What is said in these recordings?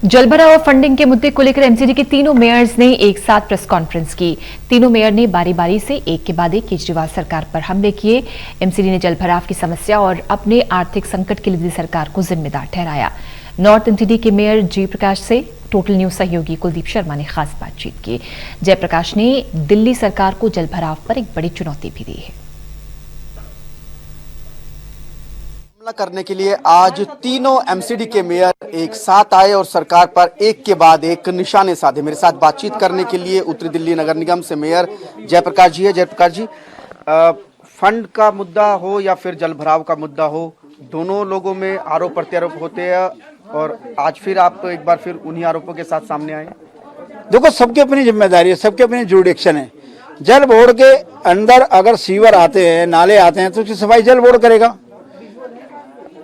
जलभराव और फंडिंग के मुद्दे को लेकर एमसीडी के तीनों मेयर्स ने एक साथ प्रेस कॉन्फ्रेंस की। तीनों मेयर ने बारी बारी से एक के बाद एक केजरीवाल सरकार पर हमले किए। एमसीडी ने जलभराव की समस्या और अपने आर्थिक संकट के लिए दिल्ली सरकार को जिम्मेदार ठहराया। नॉर्थ एमसीडी के मेयर जयप्रकाश से टोटल न्यूज सहयोगी कुलदीप शर्मा ने खास बातचीत की। जयप्रकाश ने दिल्ली सरकार को जलभराव पर एक बड़ी चुनौती भी दी है। करने के लिए आज तीनों एमसीडी के मेयर एक साथ आए और सरकार पर एक के बाद एक निशाने साधे। मेरे साथ बातचीत करने के लिए उत्तरी दिल्ली नगर निगम से मेयर जयप्रकाश जी है। जयप्रकाश जी, फंड का मुद्दा हो या फिर जलभराव का मुद्दा हो, दोनों लोगों में आरोप प्रत्यारोप होते हैं और आज फिर आप एक बार फिर उन्हीं आरोपों के साथ सामने आए। देखो, सबकी अपनी जिम्मेदारी है, सबके अपनी जुरिडिक्शन है। जल बोर्ड के अंदर अगर सीवर आते हैं, नाले आते हैं तो उसकी सफाई जल बोर्ड करेगा।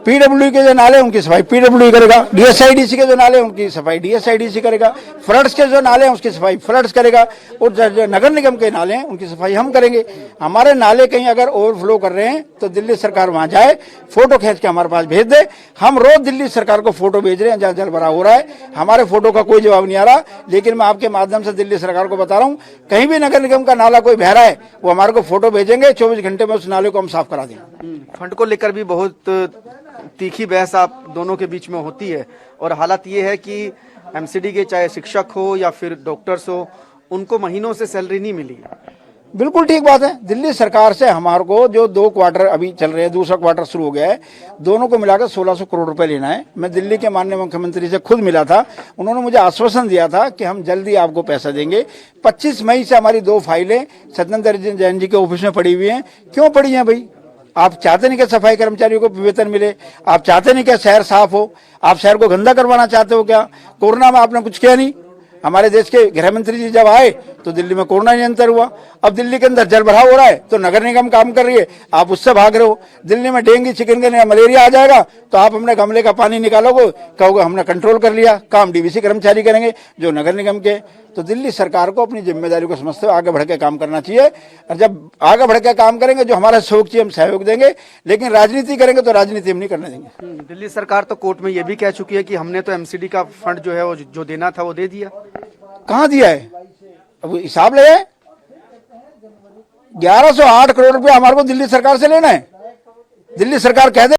पीडब्ल्यू के जो नाले उनकी सफाई पीडब्ल्यू करेगा। डीएसआईडीसी के जो नाले उनकी सफाई डीएसआईडीसी करेगा। फ्लड्स के जो नाले हैं उसकी सफाई फ्लड्स करेगा। और जो नगर निगम के नाले हैं उनकी सफाई हम करेंगे। हमारे नाले कहीं अगर ओवरफ्लो कर रहे हैं तो दिल्ली सरकार वहां जाए, फोटो खींच के हमारे पास भेज दे। हम रोज दिल्ली सरकार को फोटो भेज रहे हैं जहाँ जल भरा हो रहा है। हमारे फोटो का कोई जवाब नहीं आ रहा, लेकिन मैं आपके माध्यम से दिल्ली सरकार को बता रहा हूँ, कहीं भी नगर निगम का नाला कोई बह रहा है वो हमारे को फोटो भेजेंगे, 24 घंटे में उस नाले को हम साफ करा देंगे। फंड को लेकर भी बहुत तीखी बहस आप दोनों के बीच में होती है और हालात ये है कि एमसीडी के चाहे शिक्षक हो या फिर डॉक्टर्स हो, उनको महीनों से सैलरी नहीं मिली। बिल्कुल ठीक बात है। दिल्ली सरकार से हमारे को जो 2 क्वार्टर अभी चल रहे हैं, दूसरा क्वार्टर शुरू हो गया है, दोनों को मिलाकर 1600 करोड़ रुपए लेना है। मैं दिल्ली के माननीय मुख्यमंत्री से खुद मिला था, उन्होंने मुझे आश्वासन दिया था कि हम जल्दी आपको पैसा देंगे। 25 मई से हमारी 2 फाइलें सत्येंद्र जैन जी के ऑफिस में पड़ी हुई हैं। क्यों पड़ी हैं भाई? आप चाहते नहीं कि सफाई कर्मचारियों को वेतन मिले? आप चाहते नहीं कि शहर साफ हो? आप शहर को गंदा करवाना चाहते हो क्या? कोरोना में आपने कुछ किया नहीं। हमारे देश के गृह मंत्री जी जब आए तो दिल्ली में कोरोना नियंत्रण हुआ। अब दिल्ली के अंदर जल भराव हो रहा है तो नगर निगम काम कर रही है, आप उससे भाग रहे हो। दिल्ली में डेंगू, चिकनगुनिया, मलेरिया आ जाएगा तो आप अपने गमले का पानी निकालोगे, कहोगे हमने कंट्रोल कर लिया। काम डीवीसी कर्मचारी करेंगे जो नगर निगम के। तो दिल्ली सरकार को अपनी जिम्मेदारी को समझते हुए आगे बढ़ के काम करना चाहिए। और जब आगे बढ़ के काम करेंगे, जो हमारा सहयोग चाहिए हम सहयोग देंगे, लेकिन राजनीति करेंगे तो राजनीति हम नहीं करने देंगे। दिल्ली सरकार तो कोर्ट में ये भी कह चुकी है कि हमने तो एमसीडी का फंड जो है वो जो देना था वो दे दिया। कहाँ दिया है? अब हिसाब ले, 1108 करोड़ रुपया हमारे को दिल्ली सरकार से लेना है। दिल्ली सरकार कह दे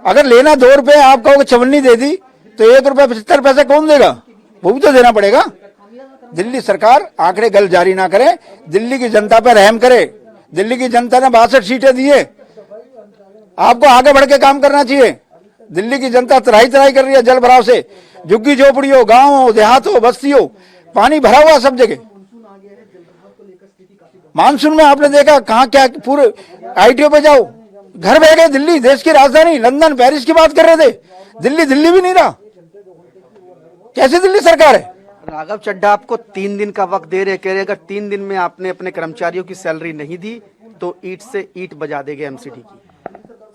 अगर लेना 2 रुपए, आप कहोगे चवन्नी दे दी तो 1 रुपया 75 पैसे कौन देगा? वो भी तो देना पड़ेगा। दिल्ली सरकार आंकड़े गल जारी ना करे, दिल्ली की जनता पर रहम करे। दिल्ली की जनता ने 62 सीटें दी है, आपको आगे बढ़ के काम करना चाहिए। दिल्ली की जनता तराई तराई कर रही है जल भराव से। झुग्गी झोपड़ी हो, गांव हो, देहात हो, बस्ती हो, पानी भरा हुआ सब जगह। मानसून में आपने देखा कहां क्या, पूरे आईटीओ पे जाओ, घर बह गए। दिल्ली देश की राजधानी, लंदन पेरिस की बात कर रहे थे, दिल्ली दिल्ली भी नहीं रहा। कैसी दिल्ली सरकार है? राघव चड्ढा आपको 3 दिन का वक्त दे रहे, कह रहे अगर 3 दिन में आपने अपने कर्मचारियों की सैलरी नहीं दी तो ईंट से ईंट बजा देंगे एमसीडी की।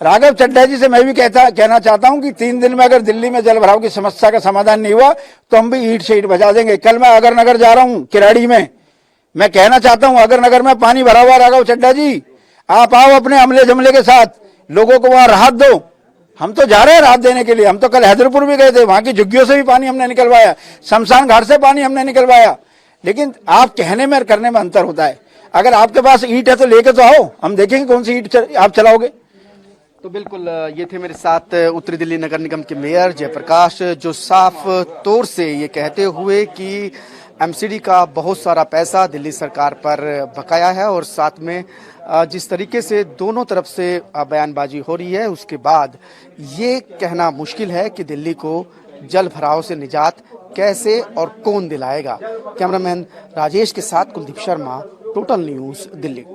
राघव चड्ढा जी से मैं भी कहना चाहता हूं कि 3 दिन में अगर दिल्ली में जल भराव की समस्या का समाधान नहीं हुआ तो हम भी ईंट से ईंट बजा देंगे। कल मैं अगर नगर जा रहा हूं, किराड़ी में, मैं कहना चाहता हूं अगर नगर में पानी भरा हुआ, राघव चड्ढा जी आप आओ अपने अमले जमले के साथ, लोगों को वहां राहत दो। हम तो जा रहे हैं राहत देने के लिए। हम तो कल हैदरपुर भी गए थे, वहां की झुग्गियों से भी पानी हमने निकलवाया, शमशान घाट से पानी हमने निकलवाया। लेकिन आप कहने में और करने में अंतर होता है। अगर आपके पास ईंट है तो लेके तो आओ, हम देखेंगे कौन सी ईंट आप चलाओगे। तो बिल्कुल ये थे मेरे साथ उत्तरी दिल्ली नगर निगम के मेयर जयप्रकाश, जो साफ तौर से ये कहते हुए कि एमसीडी का बहुत सारा पैसा दिल्ली सरकार पर बकाया है और साथ में जिस तरीके से दोनों तरफ से बयानबाजी हो रही है, उसके बाद ये कहना मुश्किल है कि दिल्ली को जल भराव से निजात कैसे और कौन दिलाएगा। कैमरामैन राजेश के साथ कुलदीप शर्मा, टोटल न्यूज, दिल्ली।